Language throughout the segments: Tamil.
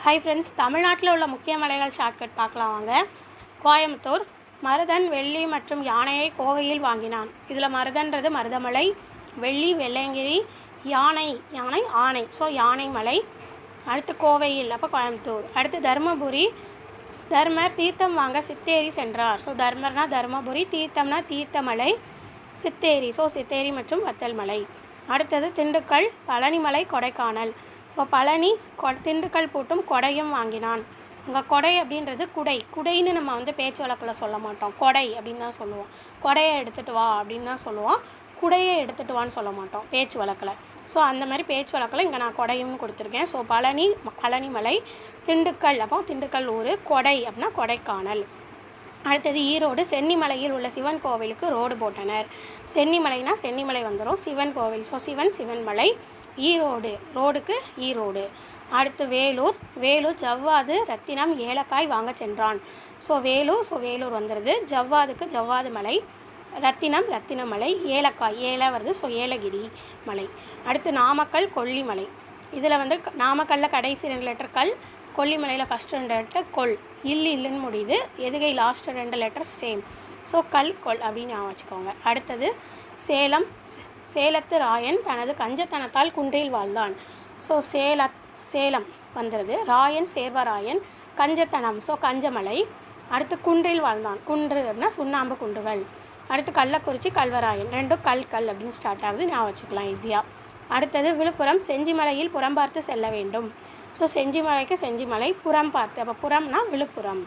ஹாய் ஃப்ரெண்ட்ஸ், தமிழ்நாட்டில் உள்ள முக்கிய மலைகள் ஷார்ட்கட் பார்க்கலாம் வாங்க. கோயம்புத்தூர். மருதன் வெள்ளி மற்றும் யானையை கோவையில் வாங்கினான். இதில் மருதன்றது மருதமலை, வெள்ளி வெள்ளையங்கிரி, யானை ஆனை, ஸோ யானை மலை. அடுத்து கோவையில், அப்போ கோயம்புத்தூர். அடுத்து தருமபுரி. தர்மர் தீர்த்தம் வாங்க சித்தேரி சென்றார். ஸோ தர்மர்னா தருமபுரி, தீர்த்தம்னா தீர்த்தமலை, சித்தேரி ஸோ சித்தேரி மற்றும் வத்தல் மலை. அடுத்தது திண்டுக்கல், பழனிமலை, கொடைக்கானல். ஸோ பழனி திண்டுக்கல் போட்டும் கொடையும் வாங்கினான். இங்கே கொடை அப்படின்றது குடைன்னு நம்ம பேச்சு வழக்கில் சொல்ல மாட்டோம். கொடை அப்படின்னு தான் சொல்லுவோம். கொடையை எடுத்துகிட்டு வா அப்படின்னு தான் சொல்லுவோம். குடையை எடுத்துகிட்டு வான்னு சொல்ல மாட்டோம் பேச்சு வழக்கில். ஸோ அந்த மாதிரி பேச்சு வழக்கில் இங்கே நான் கொடையும் கொடுத்துருக்கேன். ஸோ பழனிமலை, திண்டுக்கல், அப்போ திண்டுக்கல் ஊர், கொடை அப்படின்னா கொடைக்கானல். அடுத்தது ஈரோடு. சென்னிமலையில் உள்ள சிவன் கோவிலுக்கு ரோடு போட்டனர். சென்னிமலைனா சென்னிமலை வந்துடும், சிவன் கோவில், ஸோ சிவன் மலை. ஈரோடு, ரோடுக்கு ஈரோடு. அடுத்து வேலூர் ஜவ்வாது, ரத்தினம், ஏலக்காய் வாங்க சென்றான். ஸோ வேலூர் வந்துடுது. ஜவ்வாதுக்கு ஜவ்வாது மலை, ரத்தினமலை, ஏல வருது, ஸோ ஏலகிரி மலை. அடுத்து நாமக்கல், கொல்லிமலை. இதில் நாமக்கல்லில் கடைசி 2 லெட்டர் கல், கொல்லிமலையில் ஃபஸ்ட் 2 லெட்டர் கொல், இல்லுன்னு முடியுது. எதுகை லாஸ்ட் 2 லெட்டர் சேம், ஸோ கொல் அப்படின்னு ஞாபகம் வச்சுக்கோங்க. அடுத்தது சேலத்து ராயன் தனது கஞ்சத்தனத்தால் குன்றில் வாழ்ந்தான். ஸோ சேலம் வந்துடுது. ராயன் சேர்வராயன், கஞ்சத்தனம், ஸோ கஞ்சமலை. அடுத்து குன்றில் வாழ்ந்தான். குன்று அப்படின்னா சுண்ணாம்பு குன்றுகள். அடுத்து கள்ளக்குறிச்சி, கல்வராயன், 2 கல் அப்படின்னு ஸ்டார்ட் ஆகுது, ஞாபகம் வச்சுக்கலாம் ஈஸியாக. அடுத்தது விழுப்புரம். செஞ்சிமலையில் புறம் பார்த்து செல்ல வேண்டும். ஸோ செஞ்சிமலைக்கு செஞ்சிமலை, புறம் பார்த்து, அப்போ புறம்னா விழுப்புரம்.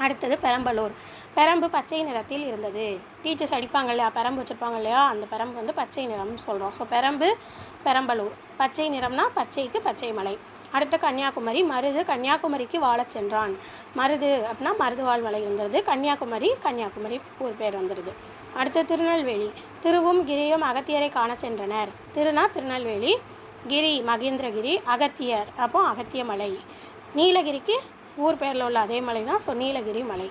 அடுத்தது பெரம்பலூர். பெரம்பு பச்சை நிறத்தில் இருந்தது. டீச்சர்ஸ் அடிப்பாங்க இல்லையா, பெரம்பு வச்சுருப்பாங்க இல்லையா, அந்த பெரம்பு பச்சை நிறம்னு சொல்கிறோம். ஸோ பெரம்பலூர். பச்சை நிறம்னா பச்சைக்கு பச்சை மலை. அடுத்து கன்னியாகுமரி. மருது கன்னியாகுமரிக்கு வாழச் சென்றான். மருது அப்படின்னா மருதுவாழ் மலை வந்துடுது. கன்னியாகுமரி ஊர் பேர் வந்துடுது. அடுத்து திருநெல்வேலி. திருவும் கிரியும் அகத்தியரை காண சென்றனர். திருனா திருநெல்வேலி, கிரி மகேந்திரகிரி, அகத்தியர் அப்போ அகத்திய மலை. நீலகிரிக்கு ஊர் பேரில் உள்ள அதே மலை தான், ஸோ நீலகிரி மலை.